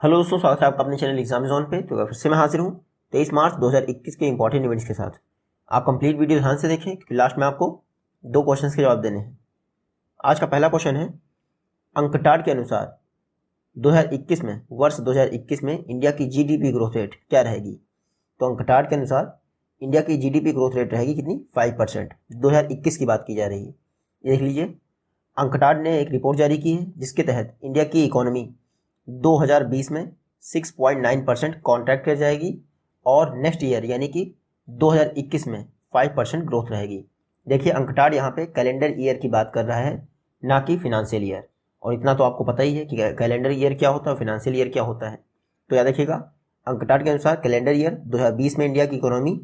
Hello दोस्तों, स्वागत है आपका अपने चैनल एग्जाम जोन पे। तो फिर से मैं हाजिर हूँ 23 मार्च 2021 के इंपॉर्टेंट इवेंट्स के साथ। आप कंप्लीट वीडियो ध्यान से देखें क्योंकि लास्ट में आपको 2 क्वेश्चंस के जवाब देने हैं। आज का पहला क्वेश्चन है, अंकटाड के अनुसार 2021 में वर्ष 2021 में इंडिया की जीडीपी ग्रोथ रेट क्या रहेगी। तो अंकटाड के अनुसार इंडिया की जीडीपी ग्रोथ रेट रहेगी कितनी, 5%। 2021 की बात की जा रही है। देख लीजिए, अंकटाड ने एक रिपोर्ट जारी की है जिसके तहत इंडिया की इकोनॉमी 2020 में 6.9% कॉन्ट्रैक्ट कर जाएगी और नेक्स्ट ईयर यानी कि 2021 में 5% ग्रोथ रहेगी। देखिए, अंकटाड यहाँ पे कैलेंडर ईयर की बात कर रहा है, ना कि फिनेंशियल ईयर। और इतना तो आपको पता ही है कि कैलेंडर ईयर क्या होता है, फिनेंशियल ईयर क्या होता है। तो याद रखिएगा, अंकटाड के अनुसार कैलेंडर ईयर 2020 में इंडिया की इकोनॉमी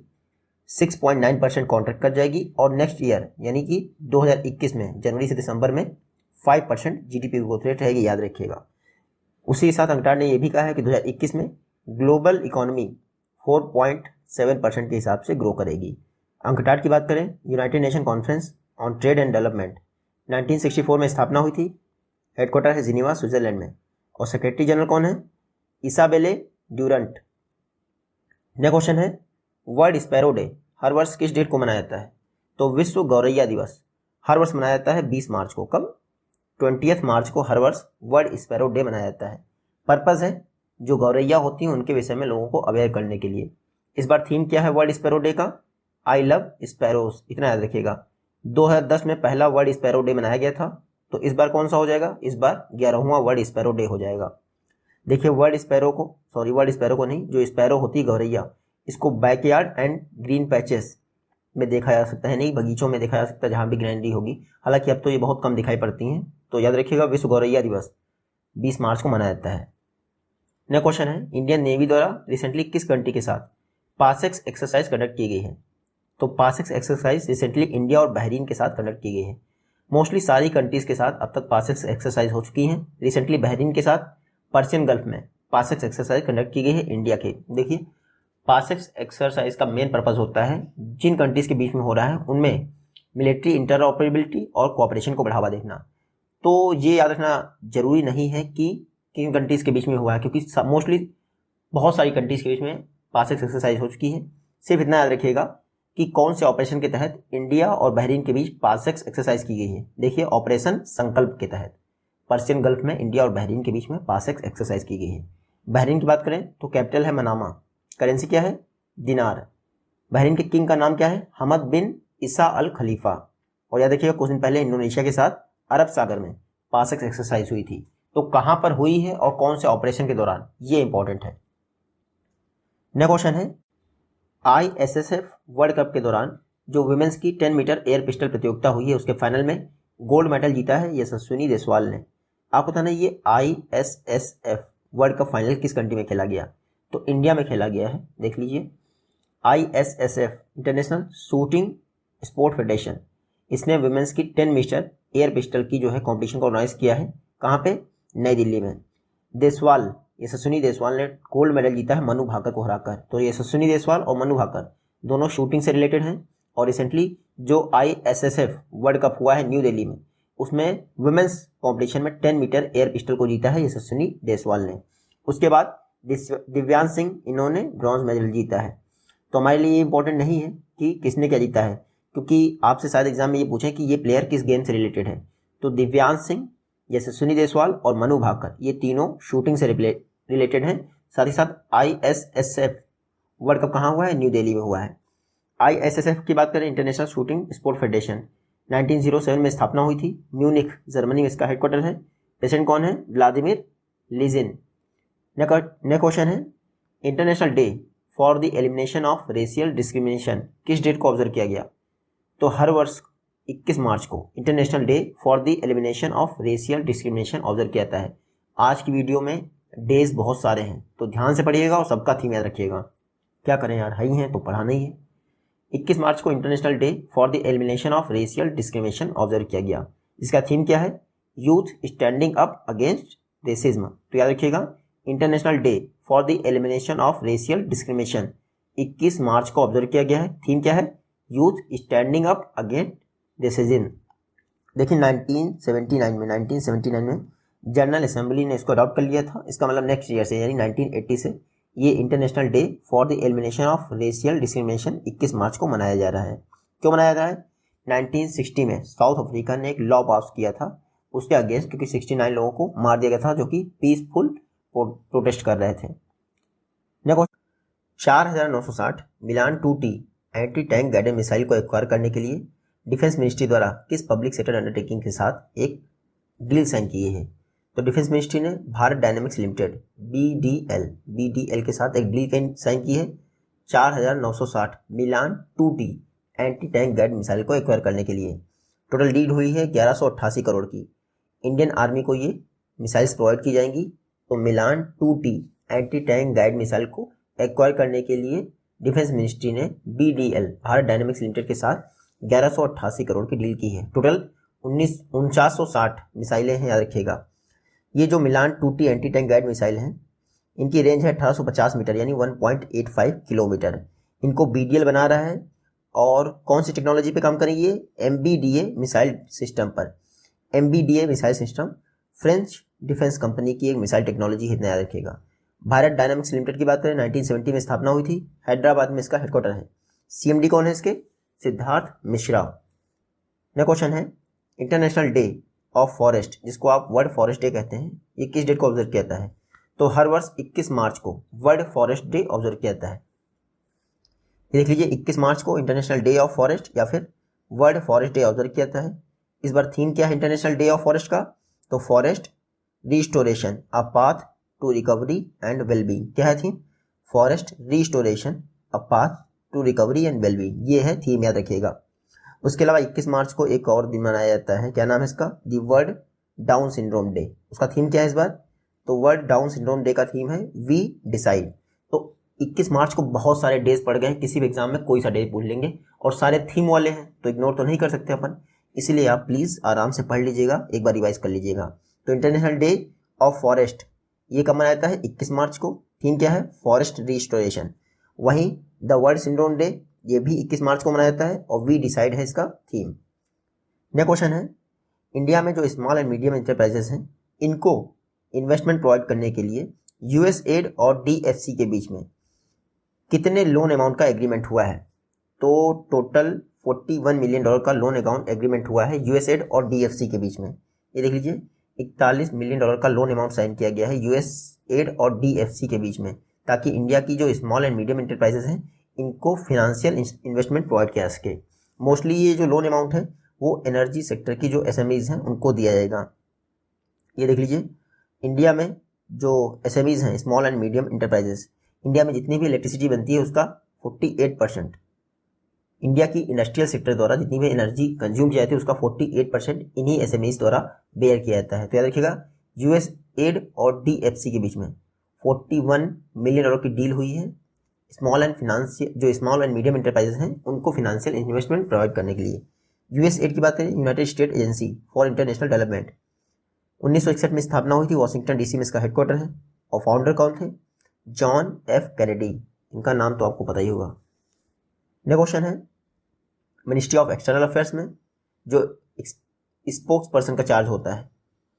6.9% कॉन्ट्रैक्ट कर जाएगी और नेक्स्ट ईयर यानी कि 2021 में जनवरी से दिसंबर में 5% जीडीपी ग्रोथ रेट रहेगी, याद रखिएगा। उसी के साथ अंकटाड ने यह भी कहा है कि 2021 में ग्लोबल इकोनॉमी 4.7% के हिसाब से ग्रो करेगी। अंकटाड की बात करें, United nation conference on trade and development 1964 में स्थापना हुई थी। हेडक्वार्टर है जिनीवा, स्विट्जरलैंड में, और सेक्रेटरी जनरल कौन है, इसाबेले ड्यूरंट। नेक्स्ट क्वेश्चन है, वर्ल्ड स्पैरो डे हर वर्ष किस डेट को मनाया जाता है। तो विश्व गौरैया दिवस हर वर्ष मनाया जाता है 20 मार्च को। कब? 20 मार्च को हर वर्ष वर्ल्ड स्पैरो डे मनाया जाता है। पर्पज़ है जो गौरैया होती हैं उनके विषय में लोगों को अवेयर करने के लिए। इस बार थीम क्या है वर्ल्ड स्पैरो डे का, आई लव स्पैरोस, इतना याद रखिएगा। 2010 में पहला वर्ल्ड स्पैरो डे मनाया गया था, तो इस बार कौन सा हो जाएगा, इस बार 11वां वर्ल्ड स्पैरो डे हो जाएगा। देखिए, वर्ल्ड स्पैरो को नहीं, जो स्पैरो होती है गौरैया, इसको बैकयार्ड एंड ग्रीन पैचेस में देखा जा सकता है, नहीं बगीचों में देखा जा सकता है जहाँ भी ग्रीनरी होगी। हालांकि अब तो ये बहुत कम दिखाई पड़ती हैं। तो याद रखिएगा, विश्व गौरैया दिवस 20 मार्च को मनाया जाता है। नेक्स्ट क्वेश्चन है, इंडियन नेवी द्वारा रिसेंटली किस कंट्री के साथ पासेक्स एक्सरसाइज कंडक्ट की गई है। तो पासेक्स एक्सरसाइज रिसेंटली इंडिया और बहरीन के साथ कंडक्ट की गई है। मोस्टली सारी कंट्रीज के साथ अब तक पासेक्स एक्सरसाइज हो चुकी हैं। रिसेंटली बहरीन के साथ पर्शियन गल्फ में पासेक्स एक्सरसाइज कंडक्ट की गई है इंडिया के। देखिए, पासेक्स एक्सरसाइज का मेन पर्पज होता है जिन कंट्रीज के बीच में हो रहा है उनमें मिलिट्री इंटरऑपरेबिलिटी और कोऑपरेशन को बढ़ावा देना। तो ये याद रखना जरूरी नहीं है कि किन कंट्रीज के बीच में हुआ है, क्योंकि मोस्टली बहुत सारी कंट्रीज के बीच में पासेक्स एक्सरसाइज हो चुकी है। सिर्फ इतना याद रखिएगा कि कौन से ऑपरेशन के तहत इंडिया और बहरीन के बीच पासेक्स एक्सरसाइज की गई है। देखिए, ऑपरेशन संकल्प के तहत पर्शियन गल्फ में इंडिया और बहरीन के बीच में पासेक्स एक्सरसाइज की गई है। बहरीन की बात करें तो कैपिटल है मनामा, करेंसी क्या है, दिनार। बहरीन के किंग का नाम क्या है, हमद बिन ईसा अल खलीफा। और याद रखिएगा, कुछ दिन पहले इंडोनेशिया के साथ अरब सागर में पासेक्स एक्सरसाइज हुई थी। तो कहां पर हुई है और कौन से ऑपरेशन के दौरान, ये इंपॉर्टेंट है। नेक्स्ट क्वेश्चन है, ISSF वर्ल्ड कप के दौरान जो वुमेन्स की 10 मीटर एयर पिस्टल प्रतियोगिता हुई है उसके फाइनल में गोल्ड मेडल जीता है यशस्विनी देसवाल ने। आपको बताना, ये ISSF वर्ल्ड कप फाइनल किस कंट्री में खेला गया। तो इंडिया में खेला गया है। देख लीजिए, ISSF international shooting sport federation, इसने वुमेन्स की 10 मीटर एयर पिस्टल की जो है कॉम्पिटिशन को ऑर्गेनाइज किया है। कहाँ पे, नई दिल्ली में। देसवाल, यशस्विनी देसवाल ने गोल्ड मेडल जीता है मनु भाकर को हराकर। तो यशस्विनी देसवाल और मनु भाकर दोनों शूटिंग से रिलेटेड हैं। और रिसेंटली जो ISSF वर्ल्ड कप हुआ है न्यू दिल्ली में, उसमें वुमेन्स कॉम्पिटिशन में 10 मीटर एयर पिस्टल को जीता है यशस्विनी देसवाल ने। उसके बाद दिव्यांश सिंह, इन्होंने ब्रॉन्ज मेडल जीता है। तो हमारे लिए ये इंपॉर्टेंट नहीं है कि किसने क्या जीता है, क्योंकि आपसे शायद एग्जाम में ये पूछें कि ये प्लेयर किस गेम से रिलेटेड है। तो दिव्यांश सिंह, यशस्विनी देसवाल और मनु भाकर, ये तीनों शूटिंग से रिलेटेड हैं। साथ ही साथ ISSF वर्ल्ड कप कहाँ हुआ है, न्यू दिल्ली में हुआ है। ISSF की बात करें, इंटरनेशनल शूटिंग स्पोर्ट फेडरेशन, 1907 में स्थापना हुई थी। म्यूनिख जर्मनी में इसका हेडक्वार्टर है। प्रेसिडेंट कौन है, व्लादिमीर लिजिन। नेक्स्ट क्वेश्चन है, international day for the elimination of racial discrimination किस डेट को ऑब्जर्व किया गया। तो हर वर्ष 21 मार्च को international day for the elimination of racial discrimination observe किया जाता है। आज की वीडियो में डेज बहुत सारे हैं, तो ध्यान से पढ़िएगा और सबका थीम याद रखिएगा। क्या करें यार, हाई हैं तो पढ़ाना ही है। 21 मार्च को international day for the elimination of racial discrimination observe किया गया। इसका थीम क्या है, youth standing up against racism. तो याद रखिएगा, international day for the elimination of racial discrimination 21 मार्च को ऑब्जर्व किया गया है। थीम क्या है, youth standing up against racism. देखिए 1979 में जनरल असेंबली ने इसको अडॉप्ट कर लिया था। इसका मतलब नेक्स्ट ईयर से यानी 1980 से ये international day for the elimination of racial discrimination 21 मार्च को मनाया जा रहा है। क्यों मनाया जा रहा है? 1960 में साउथ अफ्रीका ने एक लॉ पास किया था उसके अगेंस्ट, क्योंकि 69 लोगों को मार दिया गया था जो कि पीसफुल प्रोटेस्ट कर रहे थे। देखो 4960 मिलान 2T anti tank guided missile को एक्वायर करने के लिए डिफेंस मिनिस्ट्री द्वारा किस पब्लिक सेक्टर अंडरटेकिंग के साथ एक डील साइन किए हैं? तो डिफेंस मिनिस्ट्री ने भारत डायनेमिक्स लिमिटेड BDL के साथ एक डील साइन की है 4960 मिलान 2T anti tank guide missile को एक्वायर करने के लिए। टोटल डील हुई है 1188 करोड़ की। इंडियन आर्मी को ये मिसाइल्स प्रोवाइड की जाएंगी। तो मिलान 2T anti tank guide missile को एक्वायर करने के लिए डिफेंस मिनिस्ट्री ने BDL भारत डायनेमिक्स लिमिटेड के साथ 1188 करोड़ की डील की है। टोटल 4960 मिसाइलें हैं, याद रखिएगा। ये जो मिलान 2T anti tank guide missile हैं इनकी रेंज है 1850 मीटर यानी 1.85 किलोमीटर। इनको BDL बना रहा है और कौन सी टेक्नोलॉजी पे काम करेंगे ये? MBDA मिसाइल सिस्टम पर। MBDA missile system French defence company की एक मिसाइल टेक्नोलॉजी है, याद रखिएगा। भारत डायनामिक्स लिमिटेड की बात करें 1970 में स्थापना हुई थी। हैदराबाद में इसका हेडक्वार्टर है। CMD कौन है इसके? सिद्धार्थ मिश्रा। नेक्स्ट क्वेश्चन है इंटरनेशनल डे ऑफ फॉरेस्ट, जिसको आप वर्ल्ड फॉरेस्ट डे कहते हैं, ये किस डेट को ऑब्जर्व किया जाता है? तो हर वर्ष 21 मार्च को वर्ल्ड फॉरेस्ट डे ऑब्जर्व किया जाता है। देख लीजिए 21 मार्च को इंटरनेशनल डे ऑफ फॉरेस्ट या फिर वर्ल्ड फॉरेस्ट डे ऑब्जर्व किया जाता है। इस बार थीम क्या है इंटरनेशनल डे ऑफ फॉरेस्ट का? तो forest restoration a path to recovery and wellbeing. क्या है theme? Forest restoration a path to recovery and wellbeing, ये है थीम, याद रखिएगा। उसके अलावा 21 मार्च को एक और दिन मनाया जाता है, क्या नाम है इसका? The world down syndrome day. उसका थीम क्या है इस बार? तो वर्ल्ड डाउन सिंड्रोम डे का थीम है वी डिसाइड। तो 21 मार्च को बहुत सारे डेज पड़ गए, किसी भी एग्जाम में कोई सा डे पूछ लेंगे और सारे थीम वाले हैं तो इग्नोर तो नहीं कर सकते अपन, इसलिए आप प्लीज़ आराम से पढ़ लीजिएगा, एक बार रिवाइज कर लीजिएगा। तो इंटरनेशनल डे ऑफ फॉरेस्ट ये कब मनाया जाता है? 21 मार्च को। थीम क्या है? Forest restoration. वहीं द वर्ल्ड सिंड्रोम डे ये भी 21 मार्च को मनाया जाता है और वी डिसाइड है इसका थीम। नेक्स्ट क्वेश्चन है इंडिया में जो स्मॉल एंड मीडियम इंटरप्राइजेस हैं इनको इन्वेस्टमेंट प्रोवाइड करने के लिए USAID और DFC के बीच में कितने लोन अमाउंट का एग्रीमेंट हुआ है? तो टोटल $41 मिलियन का लोन अकाउंट एग्रीमेंट हुआ है USAID और DFC के बीच में। ये देख लीजिए 41 मिलियन डॉलर का लोन अमाउंट साइन किया गया है USAID और DFC के बीच में, ताकि इंडिया की जो स्मॉल एंड मीडियम इंटरप्राइजेस हैं इनको फिनेंशियल इन्वेस्टमेंट प्रोवाइड किया जा सके। मोस्टली ये जो लोन अमाउंट है वो एनर्जी सेक्टर की जो SMEs हैं उनको दिया जाएगा। ये देख लीजिए इंडिया में जो SMEs हैं, small and medium enterprises, India में जितनी भी इलेक्ट्रिसिटी बनती है उसका 48% इंडिया की इंडस्ट्रियल सेक्टर द्वारा जितनी भी एनर्जी कंज्यूम किया जाती है उसका 48% इन्हीं SMEs द्वारा बेयर किया जाता है। तो याद रखिएगा USAID और DFC के बीच में 41 मिलियन डॉलर की डील हुई है स्मॉल एंड मीडियम इंटरप्राइजेस हैं उनको फिनेंशियल इन्वेस्टमेंट प्रोवाइड करने के लिए। USAID की बात करें United state agency for international development, 1961 में स्थापना हुई थी, वाशिंगटन DC में इसका हेडक्वार्टर है और फाउंडर कौन थे? जॉन F कैनेडी, इनका नाम तो आपको पता ही होगा। नेक्स्ट क्वेश्चन है मिनिस्ट्री ऑफ एक्सटर्नल अफेयर्स में जो स्पोक्स पर्सन का चार्ज होता है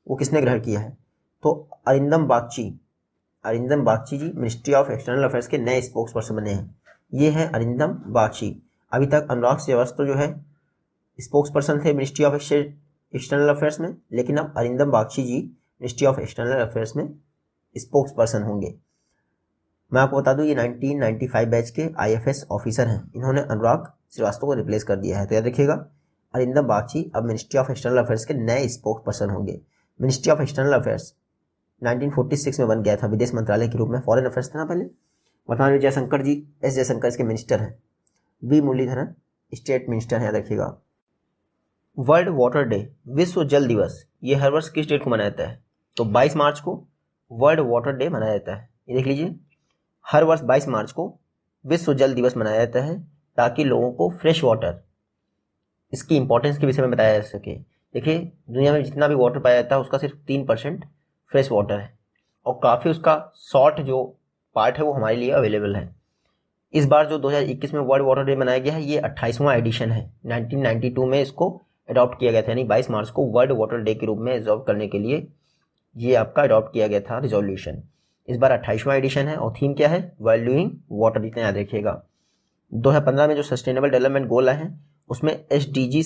वो किसने ग्रहण किया है? तो अरिंदम बागची जी मिनिस्ट्री ऑफ एक्सटर्नल अफेयर्स के नए स्पोक्स पर्सन बने हैं। ये है अरिंदम बागची। अभी तक अनुराग श्रीवास्तव जो है स्पोक्स पर्सन थे मिनिस्ट्री ऑफ एक्सटर्नल अफेयर्स में, लेकिन अब अरिंदम बागची जी मिनिस्ट्री ऑफ एक्सटर्नल अफेयर्स में स्पोक्स पर्सन होंगे। मैं आपको बता दूं ये 1995 बैच के IFS ऑफिसर हैं, इन्होंने अनुराग श्रीवास्तव को रिप्लेस कर दिया है। तो याद रखिएगा अरिंदम बागची अब मिनिस्ट्री ऑफ एक्सटर्नल अफेयर्स के नए स्पोक्स पर्सन होंगे। मिनिस्ट्री ऑफ एक्सटर्नल अफेयर्स 1946 में बन गया था, विदेश मंत्रालय के रूप में, फॉरेन अफेयर्स था ना पहले। वर्तमान में जयशंकर जी S जयशंकर इसके मिनिस्टर हैं। V मुरलीधरन स्टेट मिनिस्टर हैं, याद रखिएगा। वर्ल्ड वाटर डे, विश्व जल दिवस, ये हर वर्ष किस डेट को मनाया जाता है? तो 22 मार्च को वर्ल्ड वाटर डे मनाया जाता है। ये देख लीजिए हर वर्ष 22 मार्च को विश्व जल दिवस मनाया जाता है ताकि लोगों को फ्रेश वाटर, इसकी इंपॉर्टेंस के विषय में बताया जा सके। देखिए दुनिया में जितना भी वाटर पाया जाता है उसका सिर्फ 3% फ्रेश वाटर है और काफ़ी उसका शॉर्ट जो पार्ट है वो हमारे लिए अवेलेबल है। इस बार जो 2021 में वर्ल्ड वाटर डे मनाया गया है ये 28वां एडिशन है। 1992 में इसको अडॉप्ट किया गया था, यानी 22 मार्च को वर्ल्ड वाटर डे के रूप में ऑब्जर्व करने के लिए ये आपका अडॉप्ट किया गया था रिजोल्यूशन। इस बार 28वां एडिशन है और थीम क्या है, वैल्यूइंग वाटर, इतना याद रखिएगा। 2015 में जो सस्टेनेबल डेवलपमेंट गोल आए हैं उसमें SDG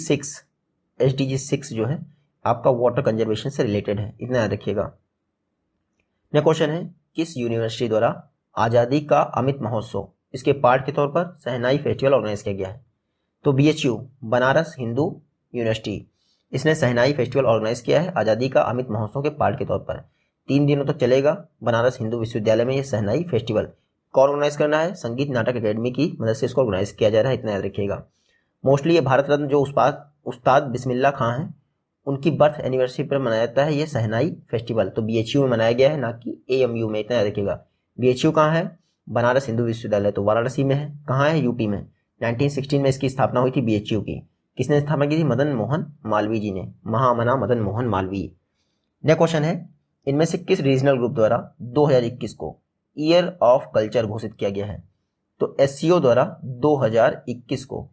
6 जो है आपका वाटर कंजर्वेशन से रिलेटेड है, इतना याद रखिएगा। नेक्स्ट क्वेश्चन है, किस यूनिवर्सिटी द्वारा आज़ादी का अमृत महोत्सव इसके पार्ट के तौर पर शहनाई फेस्टिवल ऑर्गेनाइज किया गया है? तो BHU, बनारस हिंदू यूनिवर्सिटी, इसने शहनाई फेस्टिवल ऑर्गेनाइज किया है आज़ादी का अमृत महोत्सव के पार्ट के तौर पर। 3 दिनों तक चलेगा बनारस हिंदू विश्वविद्यालय में ये शहनाई फेस्टिवल। कौन ऑर्गेनाइज करना है? संगीत नाटक अकेडमी की मदद से इसको ऑर्गेनाइज किया जा रहा है, इतना याद रखिएगा। मोस्टली ये भारत रत्न जो उस्ताद बिस्मिल्लाह खां हैं उनकी बर्थ एनिवर्सरी पर मनाया जाता है ये शहनाई फेस्टिवल। तो BHU में मनाया गया है, ना कि AMU में, इतना याद रखिएगा। BHU कहाँ है? बनारस हिंदू विश्वविद्यालय, तो वाराणसी में है। कहाँ है? UP में। 1916 में इसकी स्थापना हुई थी BHU की। किसने स्थापना की थी? मदन मोहन मालवीय जी ने, महामना मदन मोहन मालवीय। नेक्स्ट क्वेश्चन है, इनमें से किस रीजनल ग्रुप द्वारा 2021 को ईयर ऑफ कल्चर घोषित किया गया है? तो SCO द्वारा 2021 को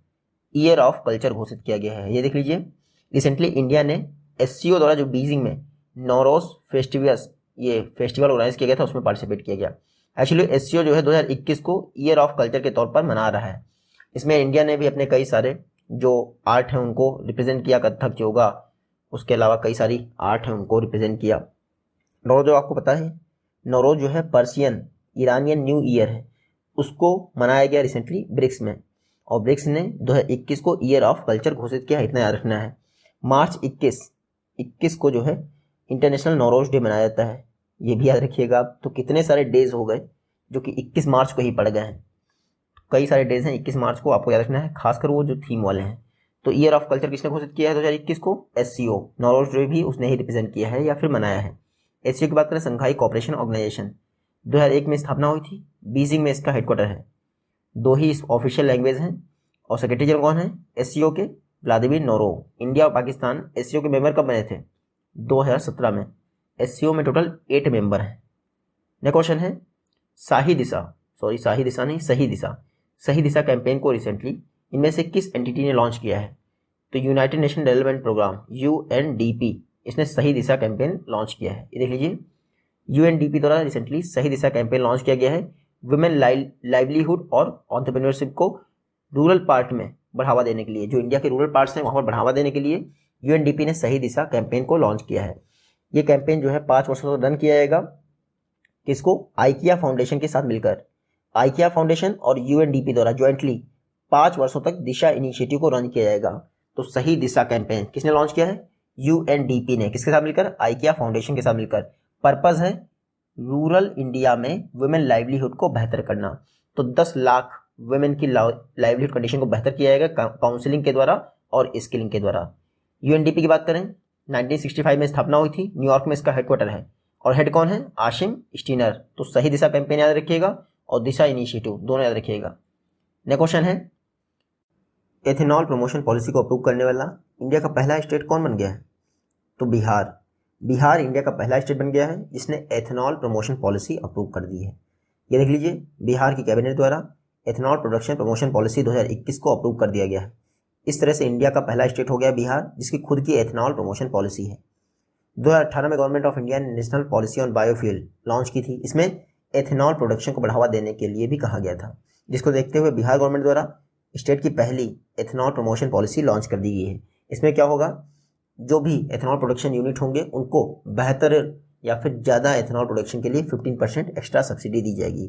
ईयर ऑफ कल्चर घोषित किया गया है। ये देख लीजिए, रिसेंटली इंडिया ने SCO द्वारा जो बीजिंग में नौरोज फेस्टिवल्स ये फेस्टिवल ऑर्गेनाइज किया गया था उसमें पार्टिसिपेट किया गया। एक्चुअली SCO जो है 2021 को ईयर ऑफ कल्चर के तौर पर मना रहा है। इसमें इंडिया ने भी अपने कई सारे जो आर्ट हैं उनको रिप्रेजेंट किया, कथक, योगा, उसके अलावा कई सारी आर्ट हैं उनको रिप्रेजेंट किया। नौरोज जो आपको पता है, नौरोज जो है पर्सियन ईरानियन न्यू ईयर है, उसको मनाया गया रिसेंटली ब्रिक्स में, और ब्रिक्स ने 2021 को ईयर ऑफ कल्चर घोषित किया, इतना याद रखना है। मार्च 21 को जो है इंटरनेशनल नौरोज डे मनाया जाता है, ये भी याद रखिएगा। तो कितने सारे डेज हो गए जो कि 21 मार्च को ही पड़ गए हैं। कई सारे डेज हैं 21 मार्च को, आपको याद रखना है, खासकर वो जो थीम वाले हैं। तो ईयर ऑफ कल्चर किसने घोषित किया है 2021 को? SCO। नौरोज डे भी उसने ही रिप्रेजेंट किया है या फिर मनाया है। SCO की बात करें, संघाई कोऑपरेशन ऑर्गेनाइजेशन, 2001 में स्थापना हुई थी, बीजिंग में इसका हेडक्वार्टर है। 2 ही ऑफिशियल लैंग्वेज हैं, और सेक्रेटरी जनरल कौन है SCO के? Vladimir Norov. इंडिया और पाकिस्तान SCO के मेंबर कब बने थे? 2017 में। SCO में टोटल 8 मेंबर हैं। नेक्स्ट क्वेश्चन है, सही दिशा कैंपेन को रिसेंटली इनमें से किस एंटिटी ने लॉन्च किया है? तो United Nation development programme UNDP, इसने सही दिशा कैंपेन लॉन्च किया है। ये देख लीजिए, UNDP द्वारा रिसेंटली सही दिशा कैंपेन लॉन्च किया गया है। वुमेन लाइवलीहुड और एंटरप्रेन्योरशिप को रूरल पार्ट में बढ़ावा देने के लिए, जो इंडिया के रूरल पार्ट्स हैं वहाँ पर बढ़ावा देने के लिए UNDP ने सही दिशा कैंपेन को लॉन्च किया है। ये कैंपेन जो है 5 वर्षों तक रन किया जाएगा। किसको? आइकिया फाउंडेशन के साथ मिलकर। आइकिया फाउंडेशन और UNDP द्वारा ज्वाइंटली 5 वर्षों तक दिशा इनिशिएटिव को रन किया जाएगा। तो सही दिशा कैंपेन किसने लॉन्च किया है? UNDP ने। किसके साथ मिलकर? आइकिया फाउंडेशन के साथ मिलकर। पर्पज है रूरल इंडिया में वुमेन लाइवलीहुड को बेहतर करना। तो 10 लाख वुमेन की लाइवलीहुड कंडीशन को बेहतर किया जाएगा काउंसलिंग के द्वारा और स्किलिंग के द्वारा। UNDP की बात करें, 1965 में स्थापना हुई थी, न्यूयॉर्क में इसका हेडक्वार्टर है, और हेड कौन है? आशिम स्टीनर। तो सही दिशा कैंपेन याद रखिएगा और दिशा इनिशिएटिव दोनों याद रखिएगा। नेक्स्ट क्वेश्चन है, एथेनॉल प्रमोशन पॉलिसी को अप्रूव करने वाला इंडिया का पहला स्टेट कौन बन गया है? तो बिहार इंडिया का पहला स्टेट बन गया है जिसने एथेनॉल प्रमोशन पॉलिसी अप्रूव कर दी है। ये देख लीजिए, बिहार की कैबिनेट द्वारा एथेनॉल प्रोडक्शन प्रमोशन पॉलिसी 2021 को अप्रूव कर दिया गया है। इस तरह से इंडिया का पहला स्टेट हो गया बिहार जिसकी खुद की एथेनॉल प्रमोशन पॉलिसी है। 2018 में गवर्नमेंट ऑफ इंडिया ने national policy on biofuel launch की थी। इसमें एथेनॉल प्रोडक्शन को बढ़ावा देने के लिए भी कहा गया था, जिसको देखते हुए बिहार गवर्नमेंट द्वारा स्टेट की पहली एथेनॉल प्रमोशन पॉलिसी लॉन्च कर दी गई है। इसमें क्या होगा, जो भी एथेनॉल प्रोडक्शन यूनिट होंगे उनको बेहतर या फिर ज़्यादा एथेनॉल प्रोडक्शन के लिए 15% एक्स्ट्रा सब्सिडी दी जाएगी।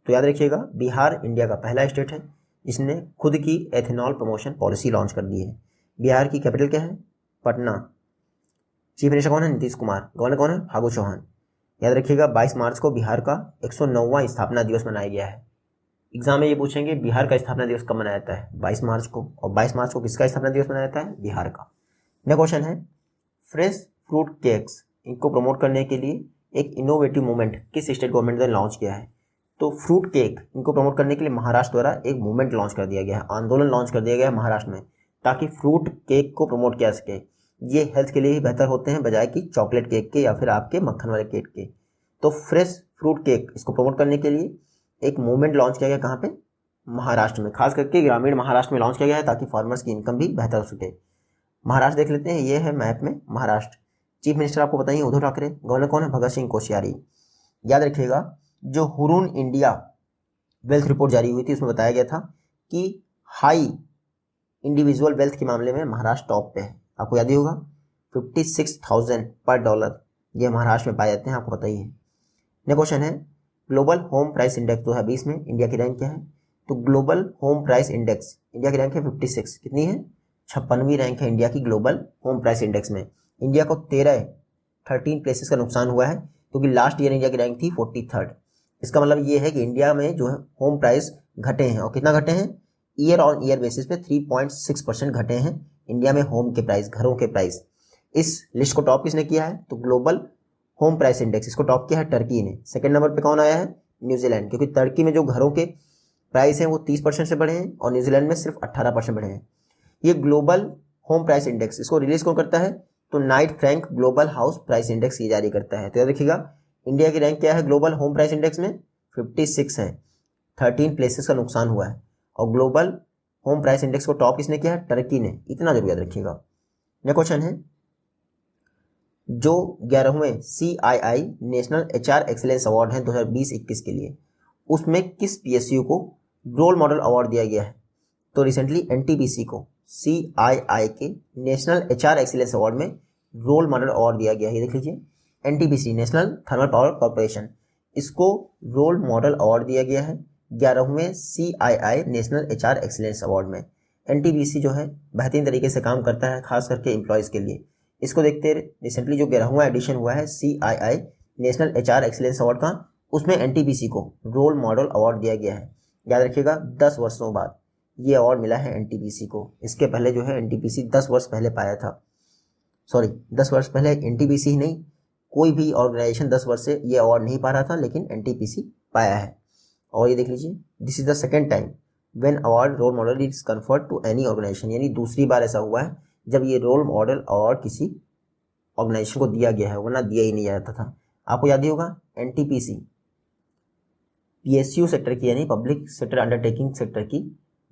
तो याद रखिएगा, बिहार इंडिया का पहला स्टेट है जिसने खुद की एथेनॉल प्रमोशन पॉलिसी लॉन्च कर दी है। बिहार की कैपिटल क्या है? पटना। चीफ मिनिस्टर कौन है? नीतीश कुमार। गवर्नर कौन है? फागू चौहान। याद रखिएगा, 22 मार्च को बिहार का 109वां स्थापना दिवस मनाया गया है। एग्जाम में ये पूछेंगे बिहार का स्थापना दिवस कब मनाया जाता है? 22 मार्च को। और 22 मार्च को किसका स्थापना दिवस मनाया जाता है? बिहार का। नेक्स्ट क्वेश्चन है, फ्रेश फ्रूट केक्स इनको प्रमोट करने के लिए एक इनोवेटिव मूवमेंट किस स्टेट गवर्नमेंट ने लॉन्च किया है? तो फ्रूट केक इनको प्रमोट करने के लिए महाराष्ट्र द्वारा एक मूवमेंट लॉन्च कर दिया गया है, आंदोलन लॉन्च कर दिया गया है महाराष्ट्र में, ताकि फ्रूट केक को प्रमोट किया सके। ये हेल्थ के लिए ही बेहतर होते हैं बजाय कि चॉकलेट केक के या फिर आपके मक्खन वाले केक के। तो फ्रेश फ्रूट केक इसको प्रमोट करने के लिए एक मूवमेंट लॉन्च किया गया। कहाँ पे? महाराष्ट्र में, खास करके ग्रामीण महाराष्ट्र में लॉन्च किया गया है ताकि फार्मर्स की इनकम भी बेहतर हो सके। महाराष्ट्र देख लेते हैं, ये है मैप में महाराष्ट्र। चीफ मिनिस्टर आपको पता ही है उद्धव ठाकरे, गवर्नर कौन है, भगत सिंह कोश्यारी। याद रखिएगा जो हुरून इंडिया वेल्थ रिपोर्ट जारी हुई थी उसमें बताया गया था कि हाई इंडिविजुअल वेल्थ के मामले में महाराष्ट्र टॉप पे है, आपको याद ही होगा 56,000 पर डॉलर ये महाराष्ट्र में पाए जाते हैं, आपको पता ही है। नेक्स्ट क्वेश्चन है ग्लोबल होम प्राइस इंडेक्स 2020 में इंडिया की रैंक क्या है, तो global home price index India की रैंक है 56, कितनी है, 56वीं रैंक है इंडिया की ग्लोबल होम प्राइस इंडेक्स में। इंडिया को 13 प्लेसेस का नुकसान हुआ है क्योंकि लास्ट ईयर इंडिया की रैंक थी 43rd। इसका मतलब ये है कि इंडिया में जो है होम प्राइस घटे हैं, और कितना घटे हैं, ईयर ऑन ईयर बेसिस पे 3.6% घटे हैं इंडिया में होम के प्राइस, घरों के प्राइस। इस लिस्ट को टॉप किसने किया है, तो ग्लोबल होम प्राइस इंडेक्स, इसको टॉप किया है टर्की ने। सेकंड नंबर पे कौन आया है, न्यूजीलैंड, क्योंकि टर्की में जो घरों के प्राइस हैं वो 30% से बढ़े हैं और न्यूजीलैंड में सिर्फ 18% बढ़े हैं। ये ग्लोबल होम प्राइस इंडेक्स इसको रिलीज कौन करता है, तो Knight Frank global house price index ये जारी करता है। तो याद रखिएगा इंडिया की रैंक क्या है ग्लोबल होम प्राइस इंडेक्स में, 56 है, 13 प्लेसेस का नुकसान हुआ है। और ग्लोबल होम प्राइस इंडेक्स को टॉप किसने किया है, टर्की ने, इतना जरूर याद रखिएगा। नेक्स्ट क्वेश्चन है जो 11वें CII national HR excellence award है 2020-21 के लिए, उसमें किस PSU को रोल मॉडल अवार्ड दिया गया है, तो रिसेंटली NTPC को CII के नेशनल HR एक्सीलेंस अवार्ड में रोल मॉडल अवार्ड दिया गया है। ये देख लीजिए NTPC national thermal power corporation, इसको रोल मॉडल अवार्ड दिया गया है 11वें CII national HR excellence award में। NTPC जो है बेहतरीन तरीके से काम करता है खास करके एम्प्लॉयज़ के लिए। इसको देखते रिसेंटली जो 11वां एडिशन हुआ है CII national HR excellence award का, उसमें NTPC को रोल मॉडल अवार्ड दिया गया है। याद रखिएगा 10 वर्षों बाद ये अवार्ड मिला है NTPC को। इसके पहले जो है NTPC 10 वर्ष पहले पाया था, 10 वर्ष पहले NTPC ही नहीं कोई भी ऑर्गेनाइजेशन 10 वर्ष से ये अवार्ड नहीं पा रहा था, लेकिन NTPC पाया है। और ये देख लीजिए this is the second time when award role model is conferred to any organisation, यानी दूसरी बार ऐसा हुआ है जब ये रोल मॉडल अवार्ड किसी ऑर्गेनाइजेशन को दिया गया है, वरना दिया ही नहीं जाता था। आपको याद ही होगा NTPC PSU सेक्टर की यानी पब्लिक सेक्टर अंडरटेकिंग सेक्टर की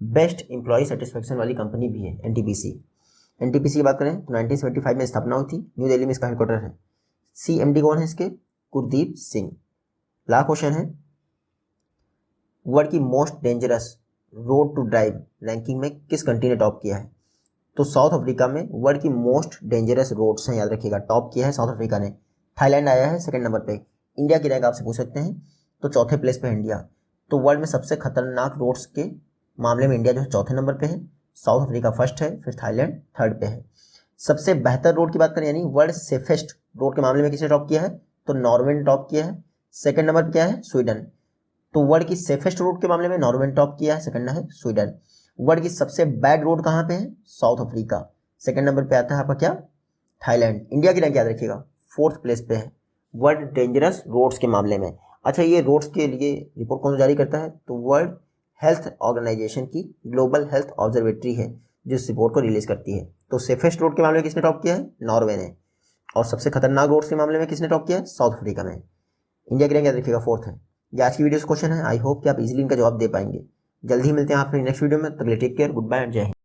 बेस्ट एम्प्लॉय सेटिस्फेक्शन वाली कंपनी भी है NTPC। NTPC की बात करें तो 1975 में स्थापना हुई थी, न्यू दिल्ली में इसका हेडक्वार्टर है। CMD कौन है इसके, गुरदीप सिंह। लास्ट क्वेश्चन है वर्ल्ड की most dangerous road to drive ranking में किस कंट्री ने टॉप किया है, तो साउथ अफ्रीका में वर्ल्ड की मोस्ट डेंजरस रोड्स हैं, याद रखिएगा टॉप किया है साउथ अफ्रीका ने। थाईलैंड आया है सेकंड नंबर पे। इंडिया की रैंक आपसे पूछ सकते हैं तो चौथे प्लेस पे है इंडिया। तो वर्ल्ड में सबसे खतरनाक रोड्स के मामले में इंडिया जो है चौथे नंबर पे है, साउथ अफ्रीका फर्स्ट है, फिर थाईलैंड थर्ड पे है। सबसे बेहतर रोड की बात करें यानी वर्ल्ड सेफेस्ट रोड के मामले में किसने टॉप किया है, तो नॉर्वे ने टॉप किया है। सेकंड नंबर पे क्या है, स्वीडन। तो वर्ल्ड की सेफेस्ट रोड के मामले में नॉर्वे ने टॉप किया है, सेकंड है स्वीडन। वर्ल्ड की सबसे बैड रोड कहाँ पे है, साउथ अफ्रीका। सेकंड नंबर पे आता है आपका क्या, थाईलैंड। इंडिया की रैंक याद रखिएगा फोर्थ प्लेस पे है वर्ल्ड डेंजरस रोड्स के मामले में। अच्छा ये रोड्स के लिए रिपोर्ट कौन जारी करता है, तो वर्ल्ड हेल्थ ऑर्गेनाइजेशन की ग्लोबल हेल्थ ऑब्जर्वेटरी है जो इस रिपोर्ट को रिलीज करती है। तो सेफेस्ट रोड के मामले में किसने टॉप किया है, नॉर्वे ने। और सबसे खतरनाक रोड्स के मामले में किसने टॉप किया है, साउथ अफ्रीका में। इंडिया की रैंक याद रखिएगा फोर्थ है। ये आज की वीडियो से क्वेश्चन है, आई होप कि आप इजीली इनका जवाब दे पाएंगे। जल्दी ही मिलते हैं आपसे नेक्स्ट वीडियो में, तब तक take care, good bye and जय हिंद।